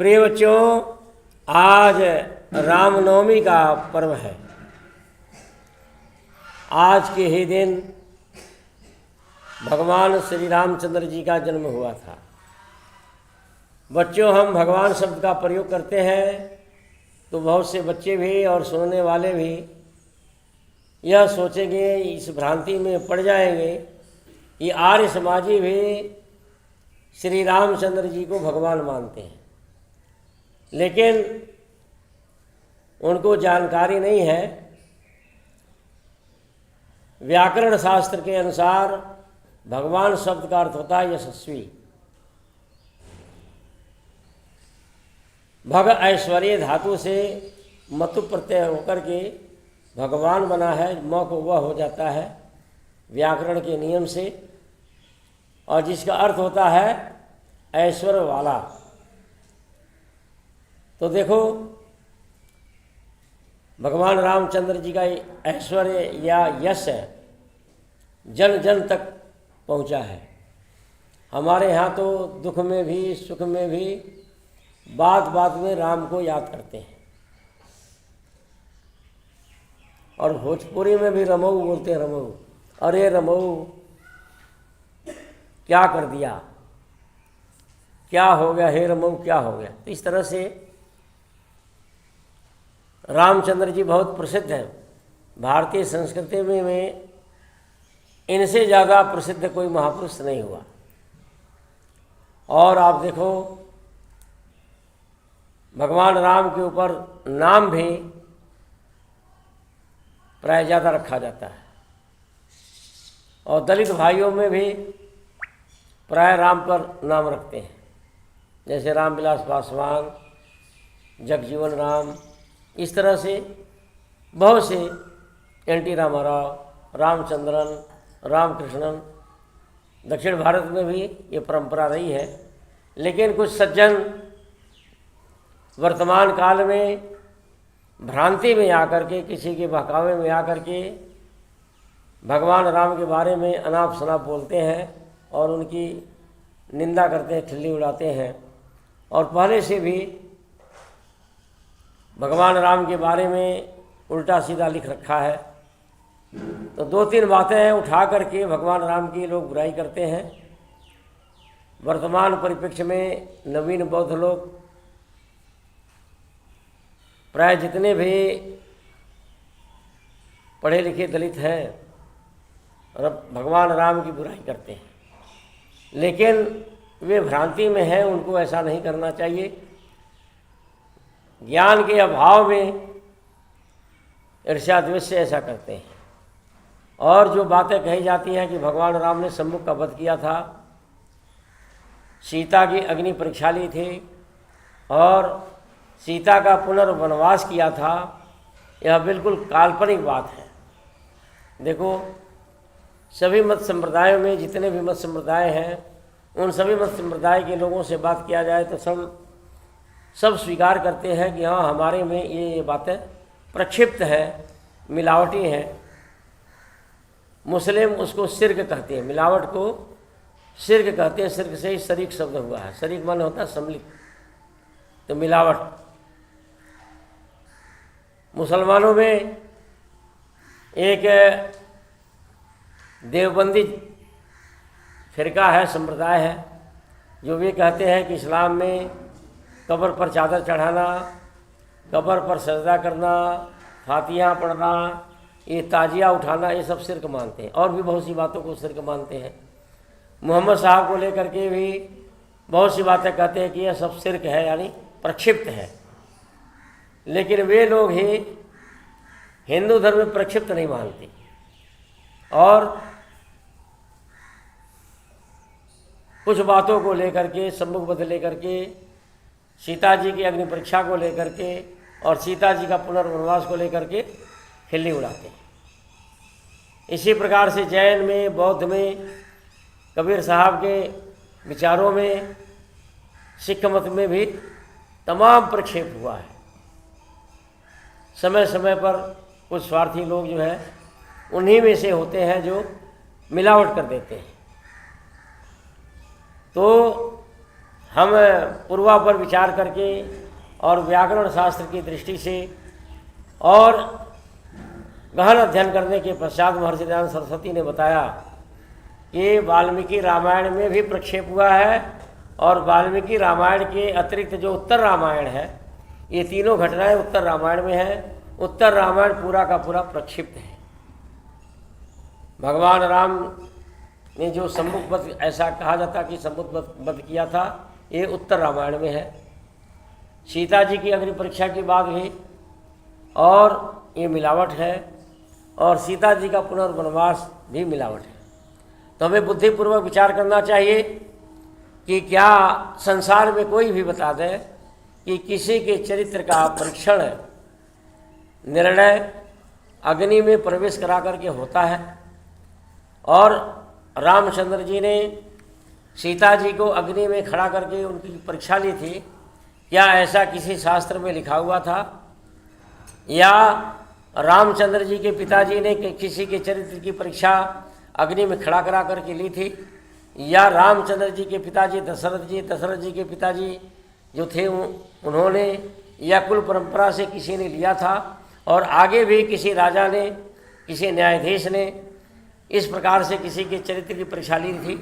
प्रिय बच्चों, आज रामनवमी का पर्व है। आज के ही दिन भगवान श्री रामचंद्र जी का जन्म हुआ था। बच्चों, हम भगवान शब्द का प्रयोग करते हैं तो बहुत से बच्चे भी और सुनने वाले भी यह सोचेंगे, इस भ्रांति में पड़ जाएंगे कि आर्य समाजी भी श्री रामचंद्र जी को भगवान मानते हैं, लेकिन उनको जानकारी नहीं है। व्याकरण शास्त्र के अनुसार भगवान शब्द का अर्थ होता है यशस्वी। भग ऐश्वर्य धातु से मतु प्रत्यय होकर के भगवान बना है, म को वह हो जाता है व्याकरण के नियम से, और जिसका अर्थ होता है ऐश्वर्य वाला। तो देखो, भगवान रामचंद्र जी का ऐश्वर्य या यश जन जन तक पहुंचा है। हमारे यहाँ तो दुख में भी सुख में भी बात बात में राम को याद करते हैं, और भोजपुरी में भी रमऊ बोलते हैं। रमऊ, अरे रमऊ क्या कर दिया, क्या हो गया, हे रमऊ क्या हो गया। तो इस तरह से रामचंद्र जी बहुत प्रसिद्ध हैं। भारतीय संस्कृति में इनसे ज़्यादा प्रसिद्ध कोई महापुरुष नहीं हुआ। और आप देखो, भगवान राम के ऊपर नाम भी प्राय ज़्यादा रखा जाता है, और दलित भाइयों में भी प्राय राम पर नाम रखते हैं, जैसे रामविलास पासवान, जगजीवन राम। इस तरह से बहुत से एन.टी. रामाराव, रामचंद्रन, रामकृष्णन, दक्षिण भारत में भी ये परंपरा रही है। लेकिन कुछ सज्जन वर्तमान काल में भ्रांति में आकर के, किसी के बहकावे में आकर के भगवान राम के बारे में अनाप शनाप बोलते हैं और उनकी निंदा करते हैं, ठिल्ली उड़ाते हैं। और पहले से भी भगवान राम के बारे में उल्टा सीधा लिख रखा है। तो दो तीन बातें उठा करके भगवान राम की लोग बुराई करते हैं। वर्तमान परिप्रेक्ष्य में नवीन बौद्ध लोग प्राय जितने भी पढ़े लिखे दलित हैं भगवान राम की बुराई करते हैं, लेकिन वे भ्रांति में हैं। उनको ऐसा नहीं करना चाहिए। ज्ञान के अभाव में ईर्ष्या द्वेष से ऐसा करते हैं। और जो बातें कही जाती हैं कि भगवान राम ने शंभु का वध किया था, सीता की अग्नि परीक्षा ली थी और सीता का पुनर्वनवास किया था, यह बिल्कुल काल्पनिक बात है। देखो, सभी मत संप्रदायों में जितने भी मत संप्रदाय हैं, उन सभी मत संप्रदाय के लोगों से बात किया जाए तो सब स्वीकार करते हैं कि हाँ, हमारे में ये बातें प्रक्षिप्त है, मिलावटी हैं। मुस्लिम उसको शिर्क कहते हैं, मिलावट को शिर्क कहते हैं। शिर्क से ही शरीक शब्द हुआ है। शरीक माने होता है सम्मिलित, तो मिलावट। मुसलमानों में एक देवबंदी फिरका है, संप्रदाय है, जो वे कहते हैं कि इस्लाम में कब्र पर चादर चढ़ाना, कब्र पर सजदा करना, फातिहा पढ़ना, ये ताजिया उठाना, ये सब शिर्क मानते हैं। और भी बहुत सी बातों को शिर्क मानते हैं। मोहम्मद साहब को लेकर के भी बहुत सी बातें कहते हैं कि यह सब शिर्क है, यानी प्रक्षिप्त है। लेकिन वे लोग ही हिंदू धर्म में प्रक्षिप्त नहीं मानते। और कुछ बातों को लेकर के, सम्मुख वध लेकर के, सीता जी की अग्नि परीक्षा को लेकर के और सीता जी का पुनर्वनवास को लेकर के खिल्ली उड़ाते हैं। इसी प्रकार से जैन में, बौद्ध में, कबीर साहब के विचारों में, सिख मत में भी तमाम प्रक्षेप हुआ है। समय समय पर कुछ स्वार्थी लोग जो है उन्हीं में से होते हैं जो मिलावट कर देते हैं। तो हम पूर्वापर विचार करके और व्याकरण शास्त्र की दृष्टि से और गहन अध्ययन करने के पश्चात महर्षि दयानंद सरस्वती ने बताया कि वाल्मीकि रामायण में भी प्रक्षेप हुआ है और वाल्मीकि रामायण के अतिरिक्त जो उत्तर रामायण है, ये तीनों घटनाएं उत्तर रामायण में हैं। उत्तर रामायण पूरा का पूरा प्रक्षिप्त है। भगवान राम ने जो सम्मुख वध, ऐसा कहा जाता कि सम्मुख वध किया था, ये उत्तर रामायण में है। सीता जी की अग्नि परीक्षा की बात हुई और ये मिलावट है, और सीता जी का पुनर्वनवास भी मिलावट है। तो हमें बुद्धिपूर्वक विचार करना चाहिए कि क्या संसार में कोई भी बता दे कि किसी के चरित्र का परीक्षण निर्णय अग्नि में प्रवेश करा करके होता है। और रामचंद्र जी ने सीता जी को अग्नि में खड़ा करके उनकी परीक्षा ली थी, क्या ऐसा किसी शास्त्र में लिखा हुआ था? या रामचंद्र जी के पिताजी ने किसी के चरित्र की परीक्षा अग्नि में खड़ा करा करके ली थी? या रामचंद्र जी के पिताजी दशरथ जी के पिताजी जो थे उन्होंने, या कुल परंपरा से किसी ने लिया था? और आगे भी किसी राजा ने, किसी न्यायाधीश ने इस प्रकार से किसी के चरित्र की परीक्षा ली थी?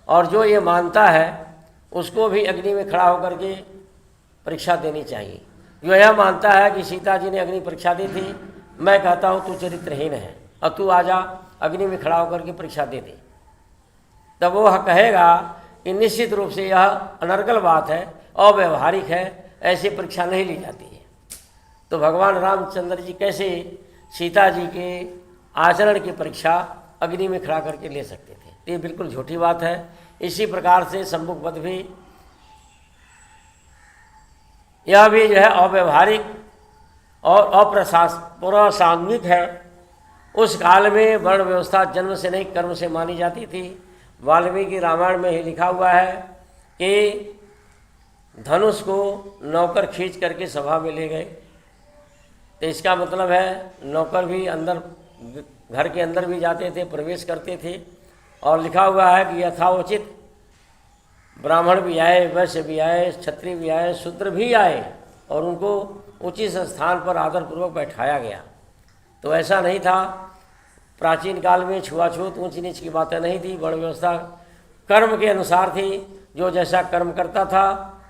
और जो ये मानता है उसको भी अग्नि में खड़ा होकर के परीक्षा देनी चाहिए। जो यह मानता है कि सीता जी ने अग्नि परीक्षा दी थी, मैं कहता हूँ तू चरित्रहीन है और तू आजा अग्नि में खड़ा होकर के परीक्षा दे दे, तब वो कहेगा कि निश्चित रूप से यह अनर्गल बात है, अव्यवहारिक है, ऐसी परीक्षा नहीं ली जाती है। तो भगवान रामचंद्र जी कैसे सीता जी के आचरण की परीक्षा अग्नि में खड़ा करके ले सकते थे? ये बिल्कुल झूठी बात है। इसी प्रकार से सम्मुख वध भी, यह भी जो है अव्यवहारिक और अप्रासंगिक है। उस काल में वर्ण व्यवस्था जन्म से नहीं कर्म से मानी जाती थी। वाल्मीकि रामायण में ही लिखा हुआ है कि धनुष को नौकर खींच करके सभा में ले गए। तो इसका मतलब है नौकर भी अंदर, घर के अंदर भी जाते थे, प्रवेश करते थे। और लिखा हुआ है कि यथाउचित ब्राह्मण भी आए, वैश्य भी आए, क्षत्रिय भी आए, शूद्र भी आए, और उनको उचित स्थान पर आदरपूर्वक बैठाया गया। तो ऐसा नहीं था। प्राचीन काल में छुआछूत, ऊंच नीच की बातें नहीं थी। वर्ण व्यवस्था कर्म के अनुसार थी। जो जैसा कर्म करता था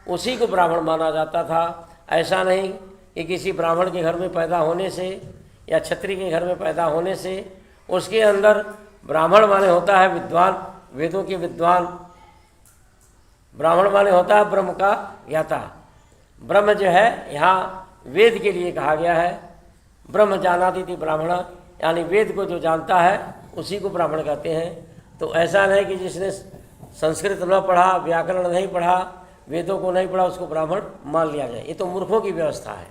उसी को ब्राह्मण माना जाता था। ऐसा नहीं कि किसी ब्राह्मण के घर में पैदा होने से या क्षत्रिय के घर में पैदा होने से उसके अंदर, ब्राह्मण माने होता है विद्वान, वेदों के विद्वान। ब्राह्मण माने होता है ब्रह्म का ज्ञाता। ब्रह्म जो है यहाँ वेद के लिए कहा गया है। ब्रह्म जानाति थी ब्राह्मण, यानी वेद को जो जानता है उसी को ब्राह्मण कहते हैं। तो ऐसा नहीं कि जिसने संस्कृत न पढ़ा, व्याकरण नहीं पढ़ा, वेदों को नहीं पढ़ा, उसको ब्राह्मण मान लिया जाए। ये तो मूर्खों की व्यवस्था है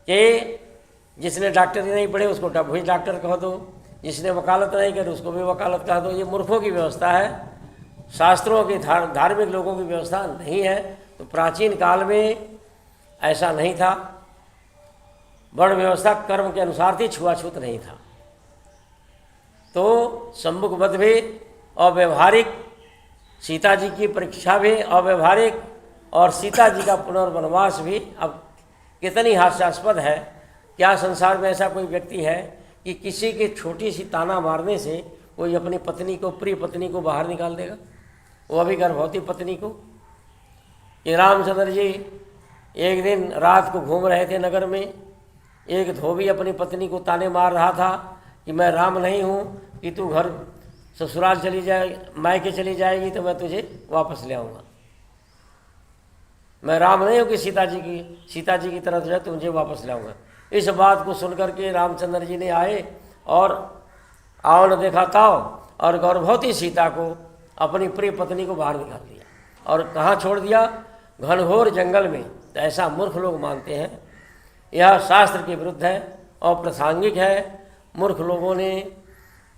कि जिसने डॉक्टरी नहीं पढ़े उसको वही डॉक्टर कह दो, जिसने वकालत नहीं करी उसको भी वकालत कह दो। ये मूर्खों की व्यवस्था है, शास्त्रों की, धार्मिक लोगों की व्यवस्था नहीं है। तो प्राचीन काल में ऐसा नहीं था। वर्ण व्यवस्था कर्म के अनुसार थी, छुआछूत नहीं था। तो सम्मुख वध भी अव्यवहारिक, सीता जी की परीक्षा भी अव्यवहारिक, और सीता जी का पुनर्वनवास भी। अब कितनी हास्यास्पद है, क्या संसार में ऐसा कोई व्यक्ति है कि किसी की छोटी सी ताना मारने से कोई अपनी पत्नी को, प्रिय पत्नी को बाहर निकाल देगा, वो भी गर्भवती पत्नी को? कि रामचंद्र जी एक दिन रात को घूम रहे थे नगर में, एक धोबी अपनी पत्नी को ताने मार रहा था कि मैं राम नहीं हूँ, कि तू घर ससुराल चली जाए, मायके चली जाएगी तो मैं तुझे वापस ले आऊँगा। मैं राम नहीं हूँ कि सीता जी की तरह जो है तुझे वापस ले आऊँगा। इस बात को सुनकर के रामचंद्र जी ने आए और आओ न देखा ताओ, और गर्भवती सीता को, अपनी प्रिय पत्नी को बाहर निकाल दिया। और कहाँ छोड़ दिया? घनघोर जंगल में। तो ऐसा मूर्ख लोग मानते हैं। यह शास्त्र के विरुद्ध है और प्रासंगिक है। मूर्ख लोगों ने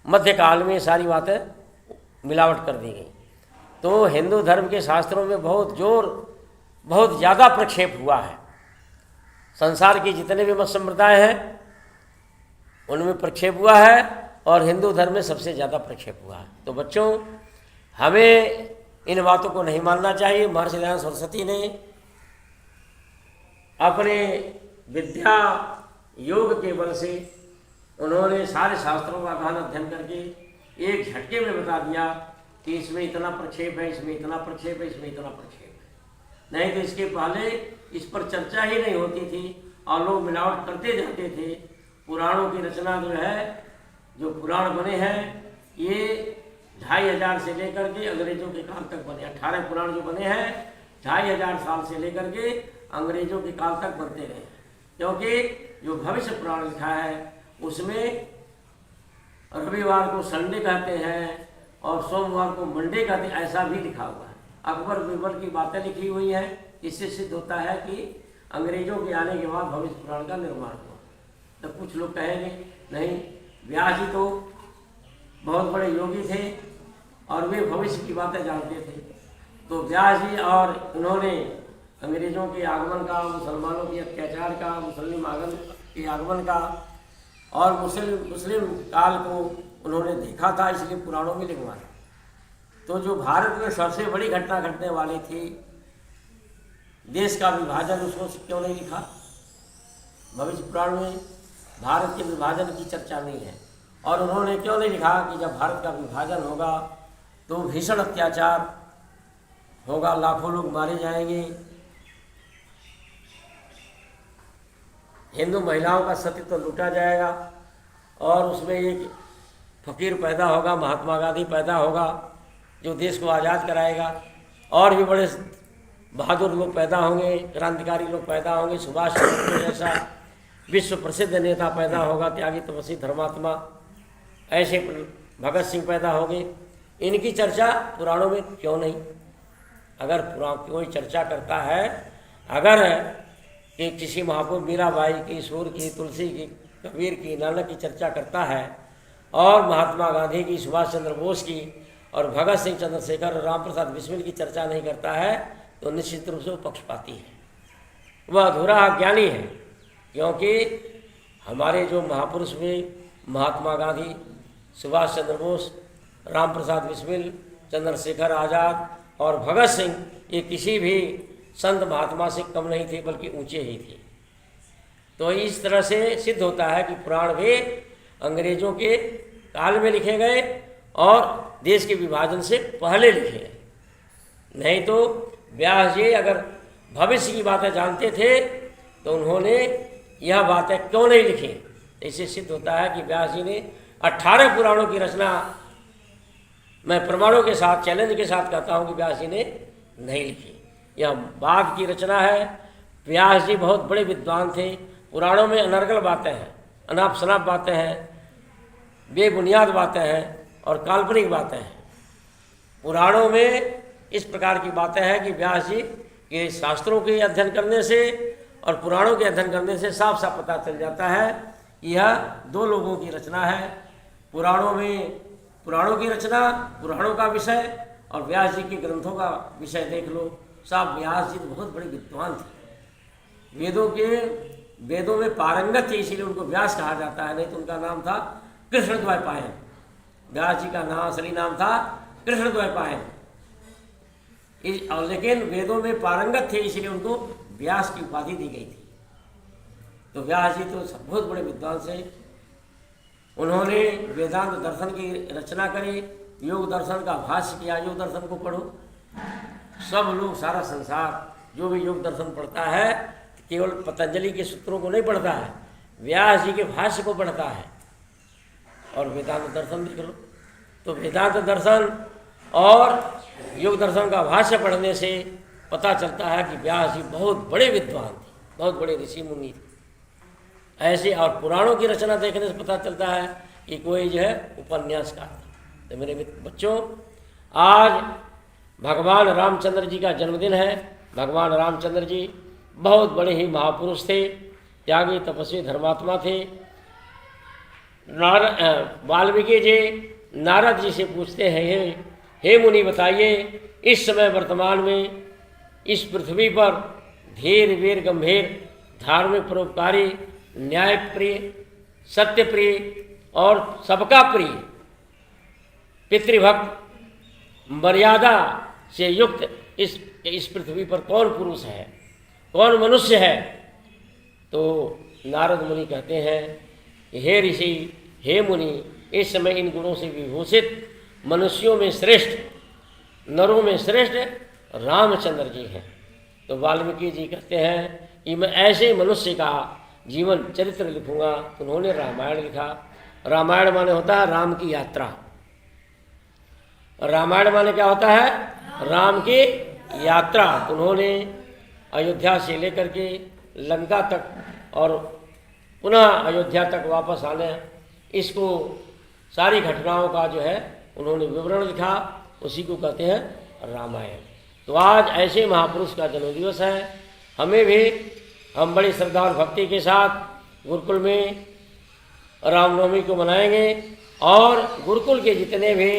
मध्यकाल में सारी बातें मिलावट कर दी गई। तो हिंदू धर्म के शास्त्रों में बहुत ज़्यादा प्रक्षेप हुआ है। संसार की जितने भी मत संप्रदाय हैं उनमें प्रक्षेप हुआ है, और हिंदू धर्म में सबसे ज़्यादा प्रक्षेप हुआ है। तो बच्चों, हमें इन बातों को नहीं मानना चाहिए। महर्षि दयानंद सरस्वती ने अपने विद्या योग के बल से उन्होंने सारे शास्त्रों का गहन अध्ययन करके एक झटके में बता दिया कि इसमें इतना प्रक्षेप है, इसमें इतना प्रक्षेप है, इसमें इतना प्रक्षेप है। नहीं तो इसके पहले इस पर चर्चा ही नहीं होती थी और लोग मिलावट करते जाते थे। पुराणों की रचना जो है, जो पुराण बने हैं, ये 2500 से लेकर के अंग्रेजों के काल तक बने। 18 पुराण जो बने हैं 2500 साल से लेकर के अंग्रेजों के काल तक बनते रहे। क्योंकि जो भविष्य पुराण लिखा है उसमें रविवार को संडे कहते हैं और सोमवार को मंडे कहते हैं, ऐसा भी लिखा हुआ है। अकबर बीरबल की बातें लिखी हुई हैं। इससे सिद्ध होता है कि अंग्रेजों के आने के बाद भविष्य पुराण का निर्माण हुआ। तो कुछ लोग कहेंगे नहीं, व्यास जी तो बहुत बड़े योगी थे और वे भविष्य की बातें जानते थे। तो व्यास जी और उन्होंने अंग्रेजों के आगमन का, मुसलमानों के अत्याचार का, मुस्लिम आगमन के आगमन का और मुस्लिम काल को उन्होंने देखा था, इसलिए पुराणों में लिखवाया। तो जो भारत में सबसे बड़ी घटना घटने वाली थी, देश का विभाजन, उसको क्यों नहीं लिखा? भविष्य पुराण में भारत के विभाजन की चर्चा नहीं है। और उन्होंने क्यों नहीं लिखा कि जब भारत का विभाजन होगा तो भीषण अत्याचार होगा, लाखों लोग मारे जाएंगे, हिंदू महिलाओं का सत्य तो लूटा जाएगा और उसमें एक फकीर पैदा होगा, महात्मा गांधी पैदा होगा जो देश को आज़ाद कराएगा, और भी बड़े बहादुर लोग पैदा होंगे, क्रांतिकारी लोग पैदा होंगे, सुभाष चंद्र बोस जैसा विश्व प्रसिद्ध नेता पैदा होगा, त्यागी तपस्वी धर्मात्मा, ऐसे भगत सिंह पैदा होंगे। इनकी चर्चा पुराणों में क्यों नहीं? अगर पुराण कोई चर्चा करता है, अगर कि किसी महापुरुष मीराबाई की, ईश्वर की, तुलसी की, कबीर की, नानक की चर्चा करता है और महात्मा गांधी की, सुभाष चंद्र बोस की और भगत सिंह, चंद्रशेखर और राम प्रसाद बिस्मिल की चर्चा नहीं करता है तो निश्चित रूप से वो पक्षपाती है, वह अधूरा ज्ञानी है। क्योंकि हमारे जो महापुरुष हुए, महात्मा गांधी, सुभाष चंद्र बोस, राम प्रसाद बिस्मिल, चंद्रशेखर आज़ाद और भगत सिंह, ये किसी भी संत महात्मा से कम नहीं थे, बल्कि ऊंचे ही थे। तो इस तरह से सिद्ध होता है कि पुराण भी अंग्रेजों के काल में लिखे गए और देश के विभाजन से पहले लिखे गए। नहीं तो व्यास जी अगर भविष्य की बातें जानते थे तो उन्होंने यह बातें क्यों नहीं लिखी? इससे सिद्ध होता है कि व्यास जी ने 18 पुराणों की रचना, मैं प्रमाणों के साथ, चैलेंज के साथ कहता हूँ कि व्यास जी ने नहीं लिखी। यह बाद की रचना है। व्यास जी बहुत बड़े विद्वान थे। पुराणों में अनर्गल बातें हैं, अनाप शनाप बातें हैं, बेबुनियाद बातें हैं और काल्पनिक बातें हैं। पुराणों में इस प्रकार की बातें हैं कि व्यास जी के शास्त्रों के अध्ययन करने से और पुराणों के अध्ययन करने से साफ साफ पता चल जाता है यह दो लोगों की रचना है। पुराणों में पुराणों की रचना, पुराणों का विषय और व्यास जी के ग्रंथों का विषय देख लो। साहब व्यास जी तो बहुत बड़े विद्वान थे, वेदों में पारंगत थे, इसीलिए उनको व्यास कहा जाता है। नहीं तो उनका नाम था कृष्णद्वैपायन। व्यास जी का नाम, असली नाम था कृष्णद्वैपायन। लेकिन वेदों में पारंगत थे, इसलिए उनको व्यास की उपाधि दी गई थी। तो व्यास जी तो बहुत बड़े विद्वान से, उन्होंने वेदांत दर्शन की रचना करी, योग दर्शन का भाष्य किया। योग दर्शन को पढ़ो, सब लोग, सारा संसार जो भी योग दर्शन पढ़ता है केवल पतंजलि के सूत्रों को नहीं पढ़ता है, व्यास जी के भाष्य को पढ़ता है। और वेदांत दर्शन देख लो, तो वेदांत दर्शन और योग दर्शन का भाष्य पढ़ने से पता चलता है कि व्यास जी बहुत बड़े विद्वान थे, बहुत बड़े ऋषि मुनि थे। ऐसे और पुराणों की रचना देखने से पता चलता है कि कोई जो है उपन्यासकार था। तो मेरे बच्चों, आज भगवान रामचंद्र जी का जन्मदिन है। भगवान रामचंद्र जी बहुत बड़े ही महापुरुष थे, त्यागी तपस्वी धर्मात्मा थे। वाल्मीकि जी नारद जी से पूछते हैं, हे मुनि बताइए, इस समय वर्तमान में इस पृथ्वी पर धीर वीर गंभीर, धार्मिक परोपकारी, न्यायप्रिय, सत्यप्रिय और सबका प्रिय, पितृभक्त, मर्यादा से युक्त इस पृथ्वी पर कौन पुरुष है, कौन मनुष्य है? तो नारद मुनि कहते हैं, हे ऋषि, हे मुनि, इस समय इन गुणों से विभूषित मनुष्यों में श्रेष्ठ, नरों में श्रेष्ठ रामचंद्र जी हैं। तो वाल्मीकि जी कहते हैं कि मैं ऐसे मनुष्य का जीवन चरित्र लिखूंगा। तो उन्होंने रामायण लिखा। रामायण माने होता है राम की यात्रा। रामायण माने क्या होता है? राम की यात्रा। तो उन्होंने अयोध्या से लेकर के लंका तक और पुनः अयोध्या तक वापस आने, इसको सारी घटनाओं का जो है उन्होंने विवरण लिखा, उसी को कहते हैं रामायण। तो आज ऐसे महापुरुष का जन्मदिवस है। हमें भी, हम बड़ी श्रद्धा और भक्ति के साथ गुरुकुल में रामनवमी को मनाएंगे और गुरुकुल के जितने भी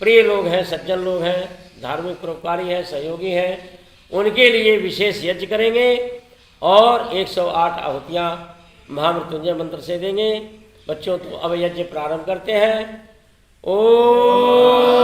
प्रिय लोग हैं, सज्जन लोग हैं, धार्मिक परोपकारी हैं, सहयोगी हैं, उनके लिए विशेष यज्ञ करेंगे और 108 आहुतियाँ महामृत्युंजय मंत्र से देंगे। बच्चों, तो अब यज्ञ प्रारंभ करते हैं। ओम